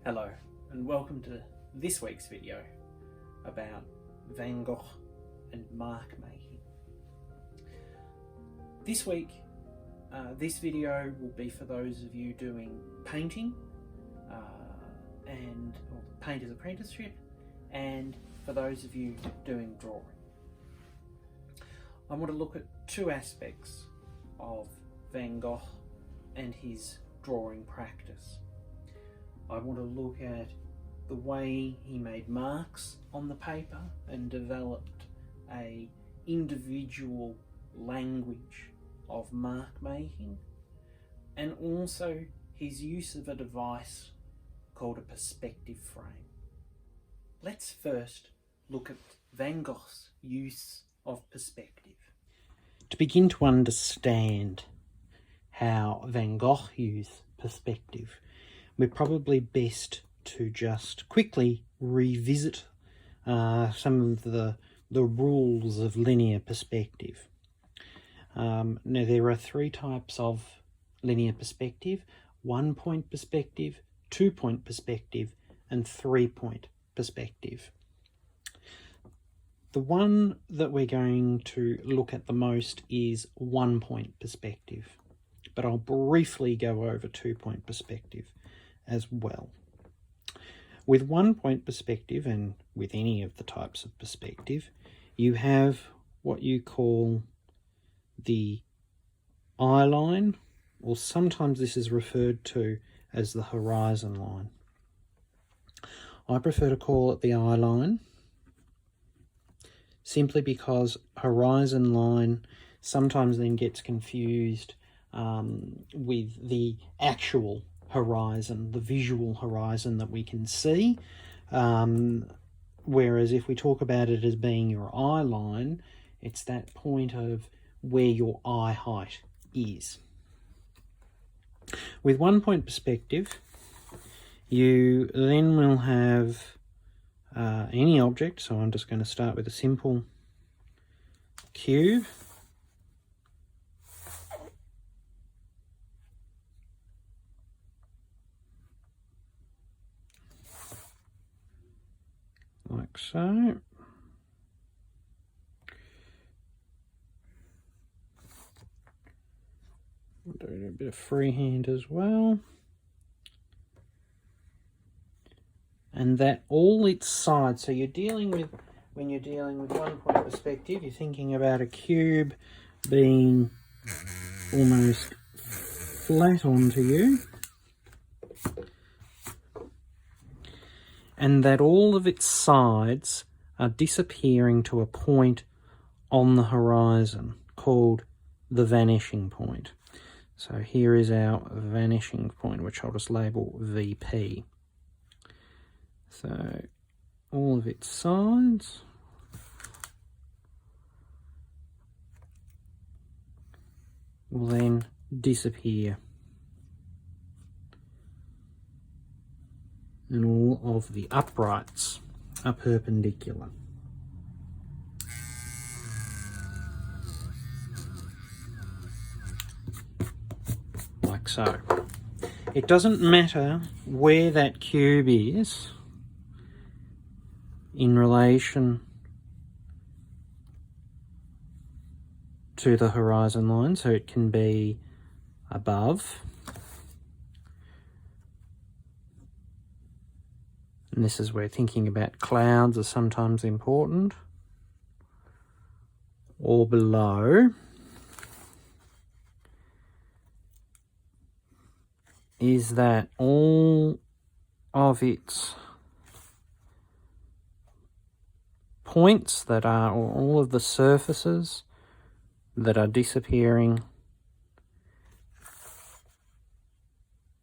Hello and welcome to this week's video about Van Gogh and mark making. This week, this video will be for those of you doing painting or painter's apprenticeship, and for those of you doing drawing. I want to look at two aspects of Van Gogh and his drawing practice. I want to look at the way he made marks on the paper and developed a individual language of mark making, and also his use of a device called a perspective frame. Let's first look at Van Gogh's use of perspective. To begin to understand how Van Gogh used perspective, we're probably best to just quickly revisit some of the rules of linear perspective. Now, there are three types of linear perspective: 1 point perspective, 2 point perspective, and 3 point perspective. The one that we're going to look at the most is 1 point perspective, but I'll briefly go over 2 point perspective as well. With 1 point perspective, and with any of the types of perspective, you have what you call the eye line, or sometimes this is referred to as the horizon line. I prefer to call it the eye line, simply because horizon line sometimes then gets confused with the actual horizon, the visual horizon that we can see, whereas if we talk about it as being your eye line, it's that point of where your eye height is. With 1 point perspective, you then will have any object, so I'm just going to start with a simple cube. Like so. Do a bit of freehand as well. And that all its sides, so you're dealing with, when you're dealing with 1 point perspective, you're thinking about a cube being almost flat onto you, and that all of its sides are disappearing to a point on the horizon called the vanishing point. So here is our vanishing point, which I'll just label VP. So all of its sides will then disappear, and all of the uprights are perpendicular. Like so. It doesn't matter where that cube is in relation to the horizon line, so it can be above, and this is where thinking about clouds are sometimes important, or below, is that all of its points that are, or all of the surfaces that are disappearing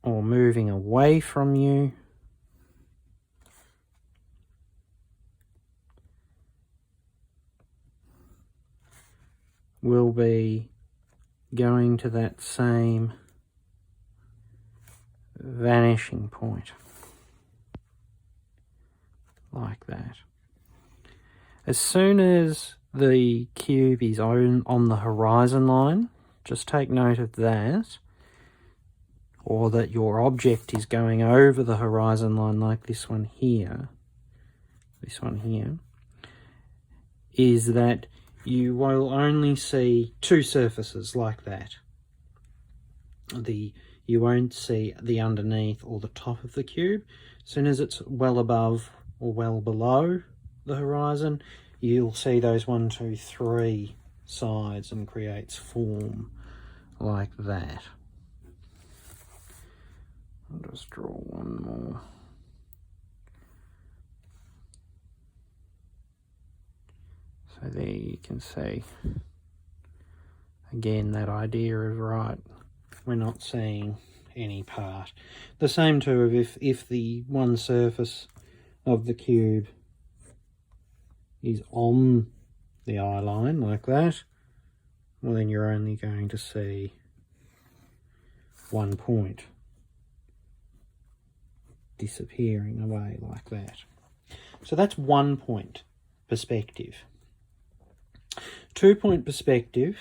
or moving away from you will be going to that same vanishing point, like that. As soon as the cube is on the horizon line, just take note of that, or that your object is going over the horizon line like this one here, is that you will only see two surfaces like that. You won't see the underneath or the top of the cube. As soon as it's well above or well below the horizon, you'll see those 1, 2, 3 sides and creates form like that. I'll just draw one more. So there you can see, again, that idea of, right, we're not seeing any part. The same too of if the one surface of the cube is on the eye line like that, well then you're only going to see one point disappearing away like that. So that's 1 point perspective. 2 point perspective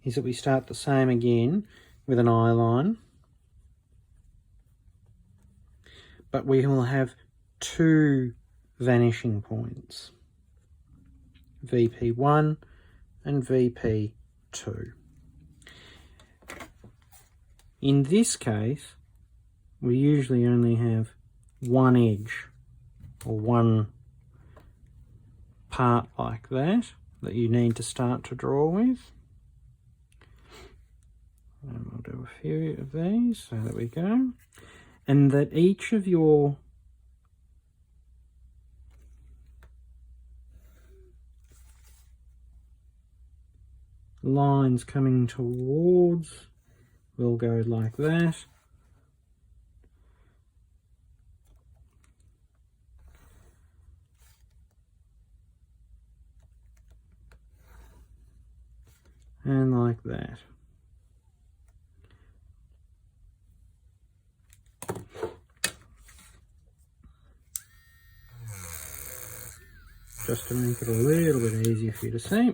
is that we start the same again with an eye line, but we will have 2 vanishing points, VP1 and VP2. In this case, we usually only have one edge or one part like that you need to start to draw with. And we'll do a few of these, so there we go. And that each of your lines coming towards will go like that. And like that. Just to make it a little bit easier for you to see.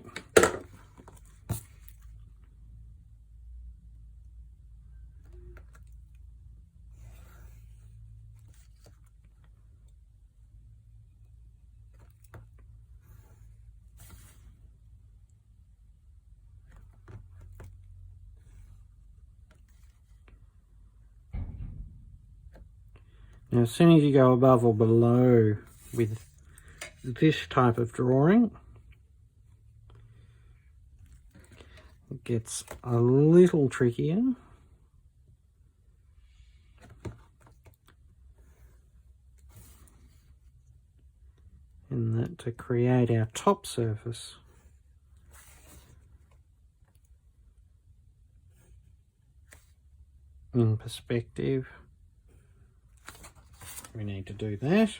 Now, as soon as you go above or below with this type of drawing, it gets a little trickier. In that, to create our top surface, in perspective, we need to do that.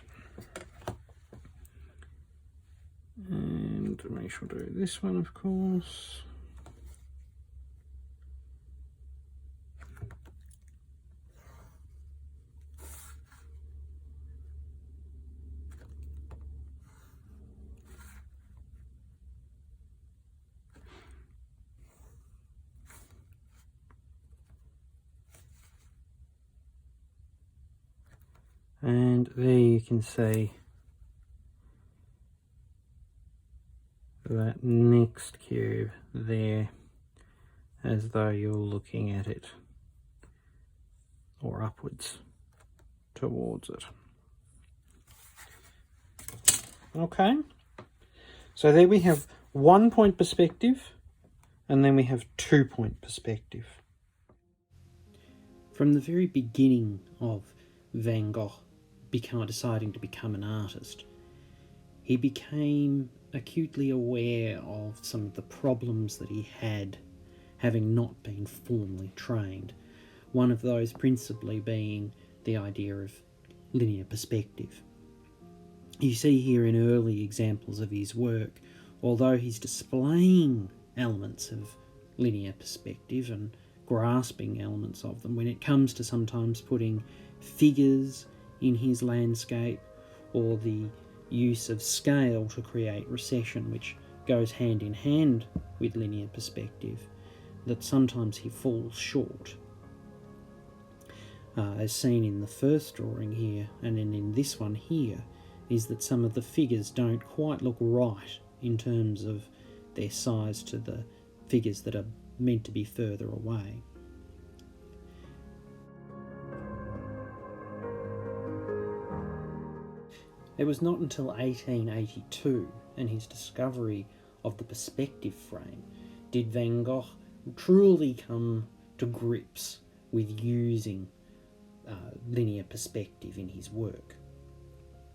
And we shall do this one, of course. And there you can see that next cube there, as though you're looking at it or upwards towards it. Okay, so there we have 1 point perspective, and then we have 2 point perspective. From the very beginning of Van Gogh deciding to become an artist, he became acutely aware of some of the problems that he had, having not been formally trained. One of those principally being the idea of linear perspective. You see here in early examples of his work, although he's displaying elements of linear perspective and grasping elements of them, when it comes to sometimes putting figures in his landscape or the use of scale to create recession, which goes hand in hand with linear perspective, that sometimes he falls short as seen in the first drawing here and then in this one here, is that some of the figures don't quite look right in terms of their size to the figures that are meant to be further away. It was not until 1882 and his discovery of the perspective frame did Van Gogh truly come to grips with using linear perspective in his work.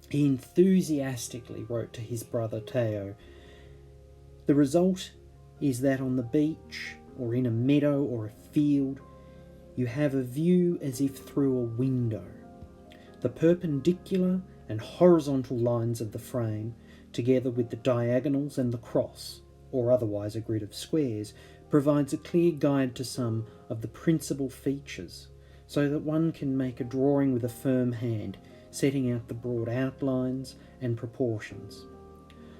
He enthusiastically wrote to his brother Theo, "The result is that on the beach or in a meadow or a field, you have a view as if through a window. The perpendicular and horizontal lines of the frame, together with the diagonals and the cross, or otherwise a grid of squares, provides a clear guide to some of the principal features, so that one can make a drawing with a firm hand, setting out the broad outlines and proportions.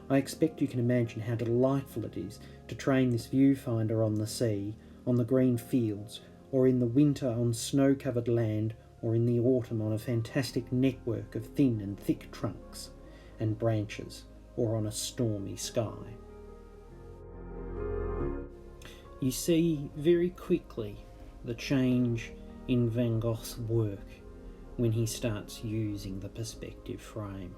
I expect you can imagine how delightful it is to train this viewfinder on the sea, on the green fields, or in the winter on snow-covered land, or in the autumn on a fantastic network of thin and thick trunks and branches, or on a stormy sky." You see very quickly the change in Van Gogh's work when he starts using the perspective frame,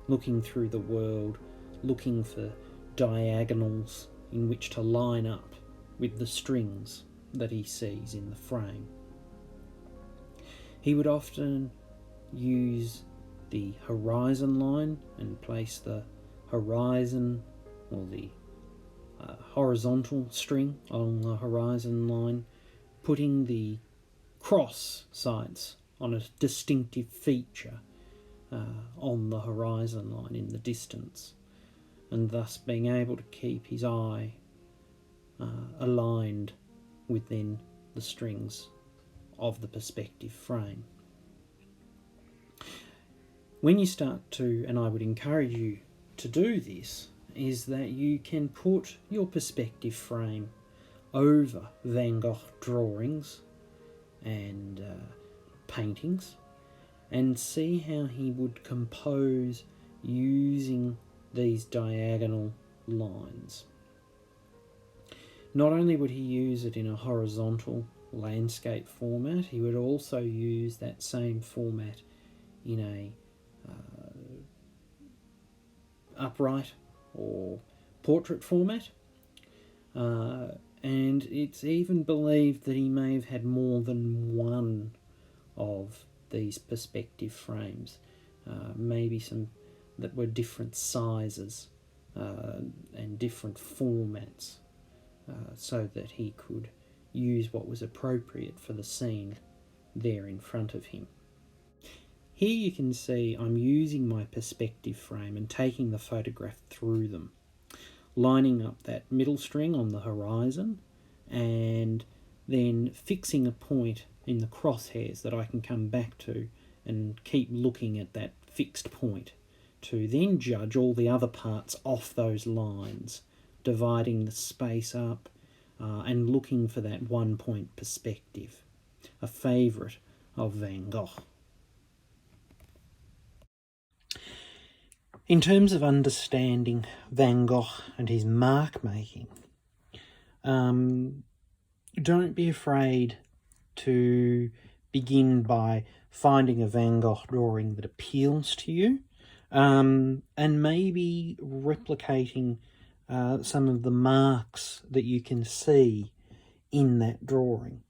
looking through the world, looking for diagonals in which to line up with the strings that he sees in the frame. He would often use the horizon line and place the horizon or the horizontal string along the horizon line, putting the cross sides on a distinctive feature on the horizon line in the distance, and thus being able to keep his eye aligned within the strings of the perspective frame. When you start to, and I would encourage you to do this, is that you can put your perspective frame over Van Gogh drawings and paintings and see how he would compose using these diagonal lines. Not only would he use it in a horizontal landscape format, he would also use that same format in a upright or portrait format, and it's even believed that he may have had more than one of these perspective frames, maybe some that were different sizes and different formats, so that he could use what was appropriate for the scene there in front of him. Here you can see I'm using my perspective frame and taking the photograph through them, lining up that middle string on the horizon and then fixing a point in the crosshairs that I can come back to and keep looking at that fixed point to then judge all the other parts off those lines, dividing the space up and looking for that one-point perspective, a favourite of Van Gogh. In terms of understanding Van Gogh and his mark making, don't be afraid to begin by finding a Van Gogh drawing that appeals to you, and maybe replicating some of the marks that you can see in that drawing.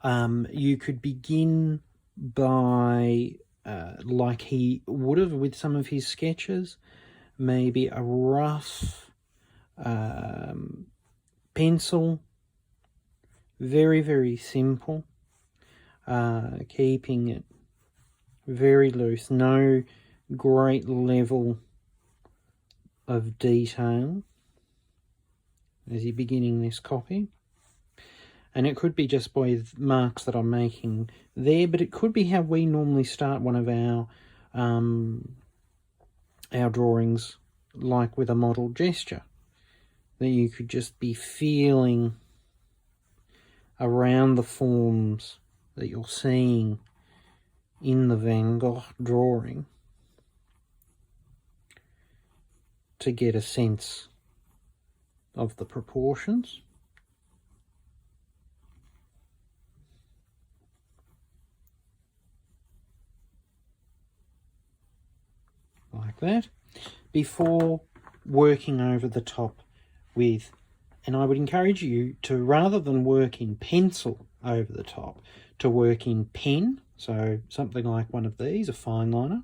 You could begin by, like he would have with some of his sketches, maybe a rough pencil, very, very simple, keeping it very loose, no great level of detail as you're beginning this copy. And it could be just with marks that I'm making there, but it could be how we normally start one of our drawings, like with a model gesture, that you could just be feeling around the forms that you're seeing in the Van Gogh drawing to get a sense of the proportions. Like that, before working over the top with, and I would encourage you to, rather than work in pencil over the top, to work in pen, so something like one of these, a fine liner.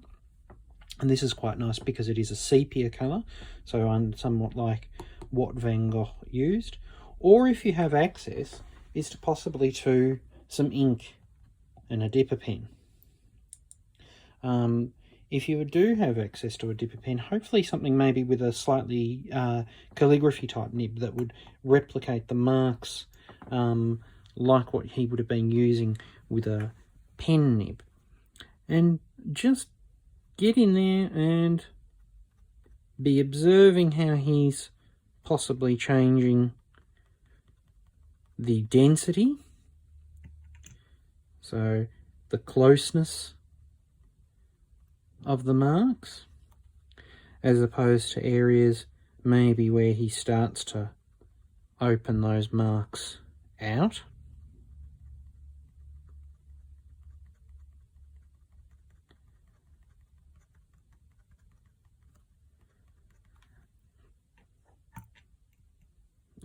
And this is quite nice because it is a sepia colour, so somewhat like what Van Gogh used. Or if you have access, is to possibly to some ink and a dipper pen. If you do have access to a dipper pen, hopefully something maybe with a slightly calligraphy type nib that would replicate the marks like what he would have been using with a pen nib. And just get in there and be observing how he's possibly changing the density, so the closeness of the marks, as opposed to areas maybe where he starts to open those marks out.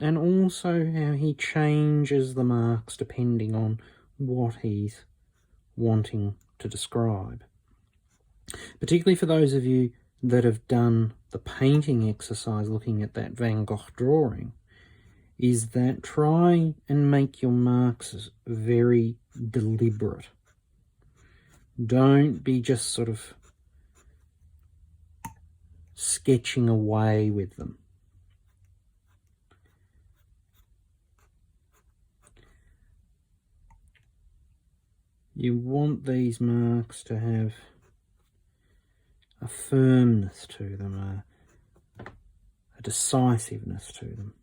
And also how he changes the marks depending on what he's wanting to describe. Particularly for those of you that have done the painting exercise looking at that Van Gogh drawing, is that try and make your marks very deliberate. Don't be just sort of sketching away with them. You want these marks to have a firmness to them, a decisiveness to them.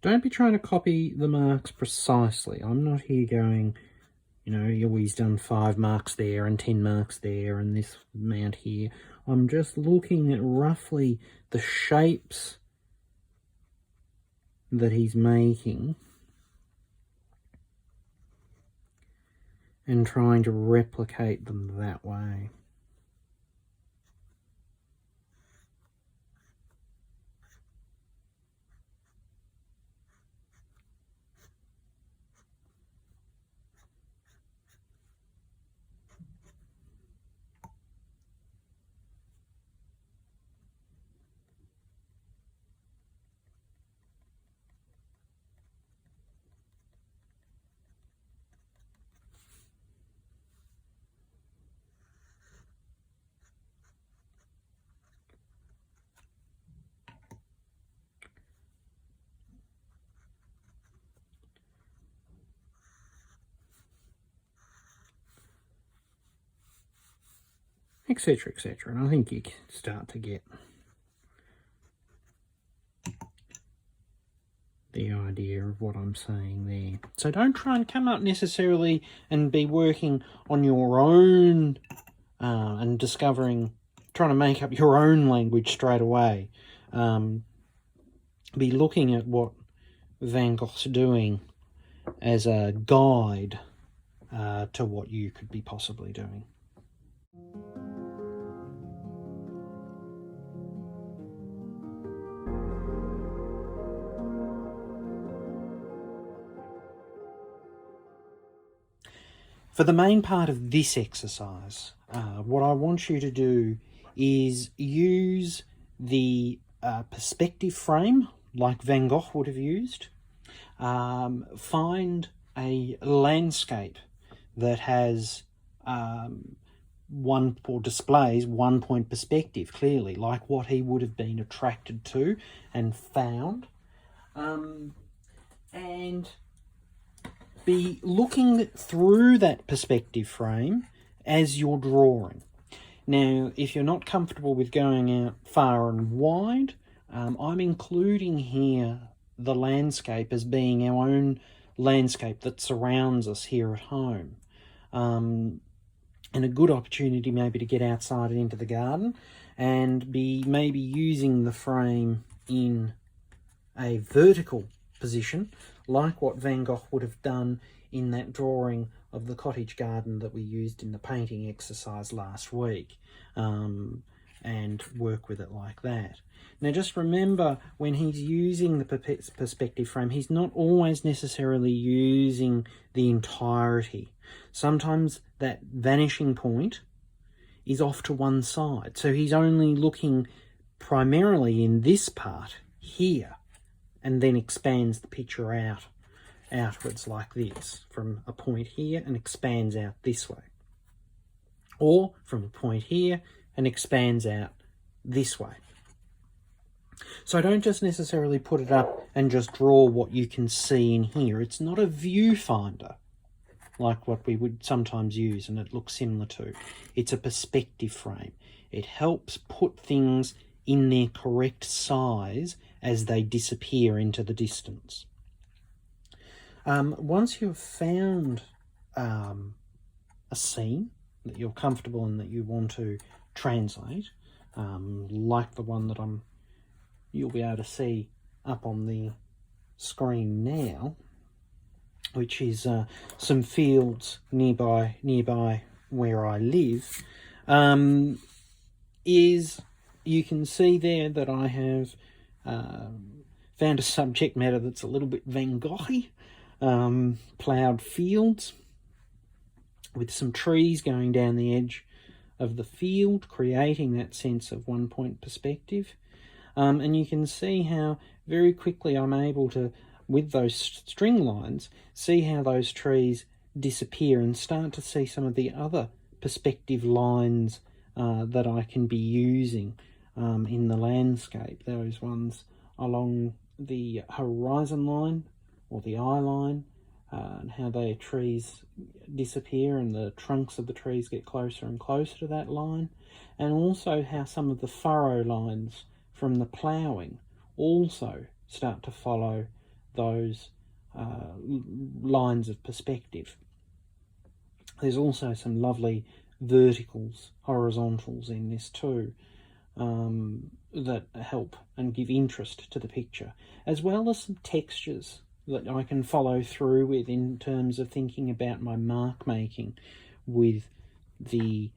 Don't be trying to copy the marks precisely. I'm not here going, you know, he's done 5 marks there and 10 marks there and this amount here. I'm just looking at roughly the shapes that he's making and trying to replicate them that way. Etc, etc. And I think you can start to get the idea of what I'm saying there. So don't try and come up necessarily and be working on your own and trying to make up your own language straight away. Be looking at what Van Gogh's doing as a guide to what you could be possibly doing. For the main part of this exercise, what I want you to do is use the perspective frame like Van Gogh would have used. Find a landscape that has displays 1 point perspective clearly, like what he would have been attracted to and found. And be looking through that perspective frame as you're drawing. Now, if you're not comfortable with going out far and wide, I'm including here the landscape as being our own landscape that surrounds us here at home. And a good opportunity maybe to get outside and into the garden and be maybe using the frame in a vertical position, like what Van Gogh would have done in that drawing of the cottage garden that we used in the painting exercise last week, and work with it like that. Now just remember, when he's using the perspective frame, he's not always necessarily using the entirety. Sometimes that vanishing point is off to one side, so he's only looking primarily in this part here, and then expands the picture outwards like this, from a point here and expands out this way, or from a point here and expands out this way. So don't just necessarily put it up and just draw what you can see in here. It's not a viewfinder like what we would sometimes use and it looks similar to. It's a perspective frame. It helps put things in their correct size as they disappear into the distance. Once you've found a scene that you're comfortable in, that you want to translate, like the one that you'll be able to see up on the screen now, which is some fields nearby where I live, is you can see there that I have found a subject matter that's a little bit Van Gogh-y, ploughed fields with some trees going down the edge of the field, creating that sense of one-point perspective. And you can see how very quickly I'm able to, with those string lines, see how those trees disappear and start to see some of the other perspective lines that I can be using in the landscape. Those ones along the horizon line or the eye line, and how the trees disappear and the trunks of the trees get closer and closer to that line, and also how some of the furrow lines from the ploughing also start to follow those lines of perspective. There's also some lovely verticals, horizontals in this too, that help and give interest to the picture, as well as some textures that I can follow through with in terms of thinking about my mark making with the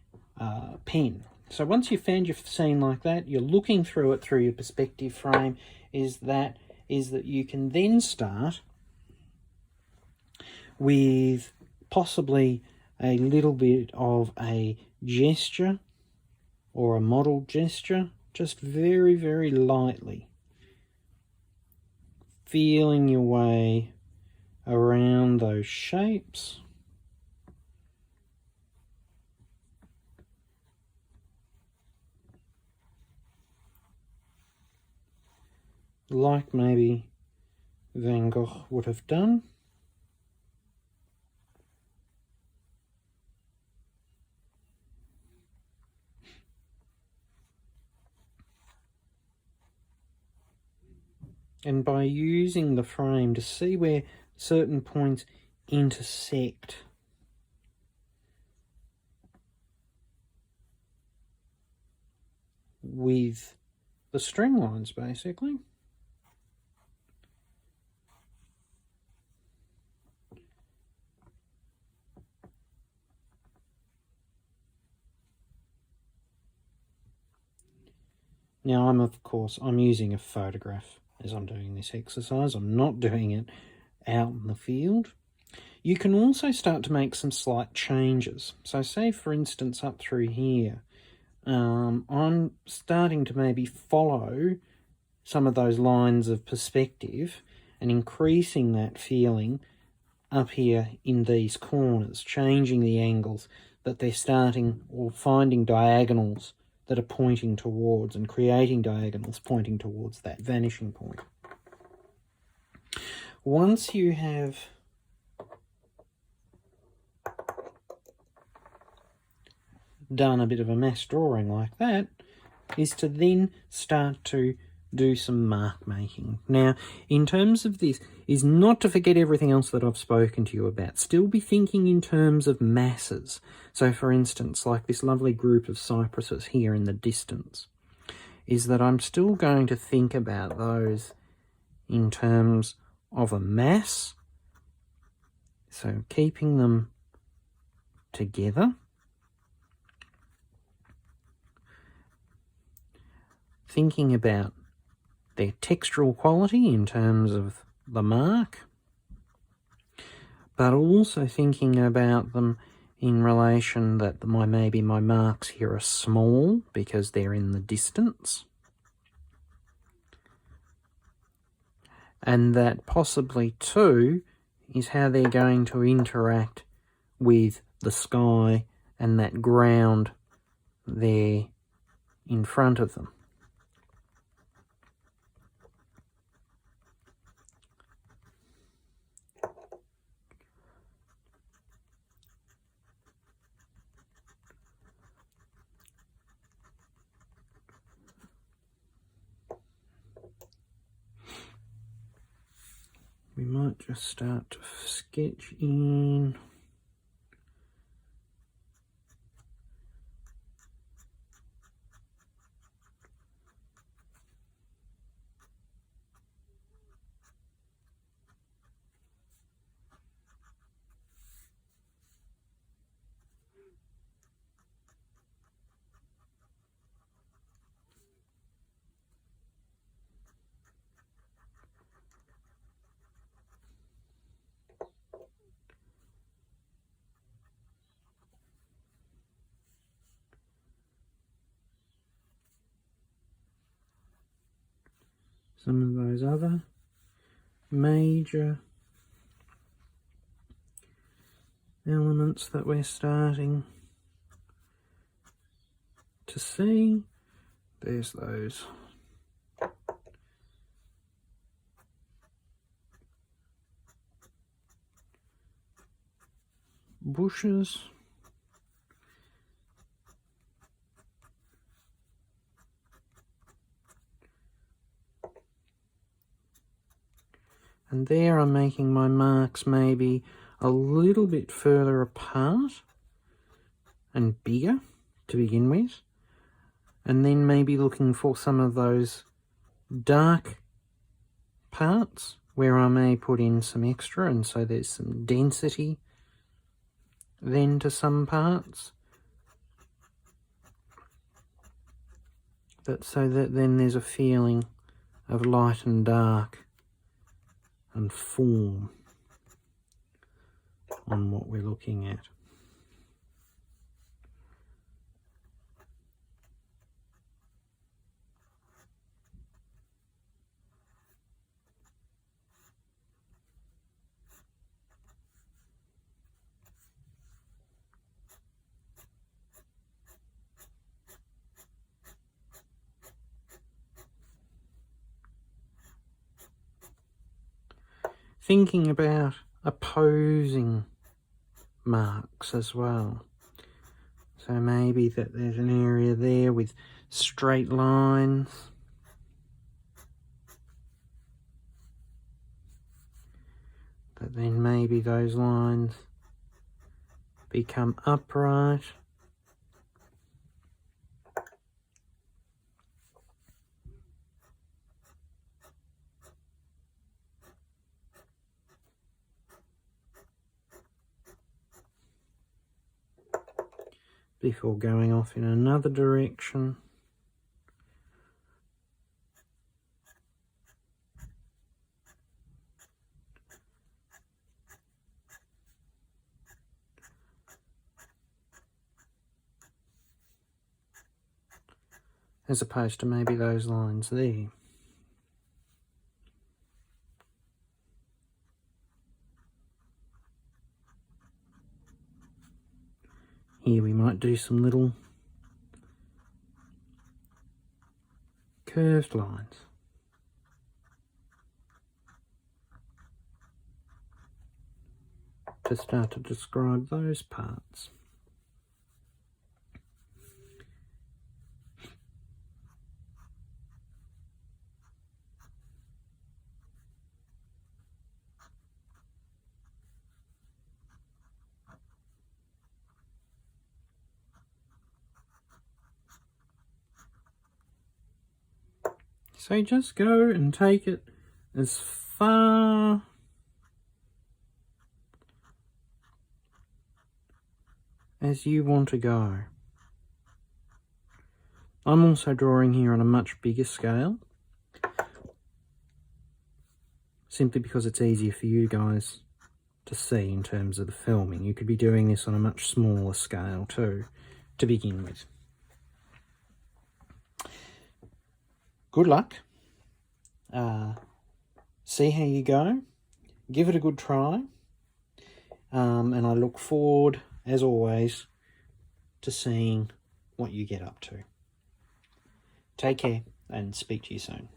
pen. So once you've found your scene like that, you're looking through it through your perspective frame, is that you can then start with possibly a little bit of a gesture or a model gesture, just very, very lightly, feeling your way around those shapes. Like maybe Van Gogh would have done. And by using the frame to see where certain points intersect, with the string lines, basically. Now I'm using a photograph as I'm doing this exercise. I'm not doing it out in the field. You can also start to make some slight changes. So say, for instance, up through here, I'm starting to maybe follow some of those lines of perspective and increasing that feeling up here in these corners, changing the angles that they're starting, or finding diagonals that are pointing towards and creating diagonals pointing towards that vanishing point. Once you have done a bit of a mass drawing like that, is to then start to do some mark making. Now, in terms of this, is not to forget everything else that I've spoken to you about. Still be thinking in terms of masses. So, for instance, like this lovely group of cypresses here in the distance, is that I'm still going to think about those in terms of a mass. So, keeping them together. Thinking about their textural quality in terms of the mark, but also thinking about them in relation that maybe my marks here are small because they're in the distance, and that possibly too is how they're going to interact with the sky and that ground there in front of them. We might just start to sketch in some of those other major elements that we're starting to see. There's those bushes. And there I'm making my marks maybe a little bit further apart and bigger to begin with. And then maybe looking for some of those dark parts where I may put in some extra, and so there's some density then to some parts. But so that then there's a feeling of light and dark and form on what we're looking at. Thinking about opposing marks as well. So maybe that there's an area there with straight lines. But then maybe those lines become upright. Before going off in another direction. As opposed to maybe those lines there. Here we might do some little curved lines. To start to describe those parts. So just go and take it as far as you want to go. I'm also drawing here on a much bigger scale, simply because it's easier for you guys to see in terms of the filming. You could be doing this on a much smaller scale too, to begin with. Good luck. See how you go. Give it a good try. And I look forward, as always, to seeing what you get up to. Take care and speak to you soon.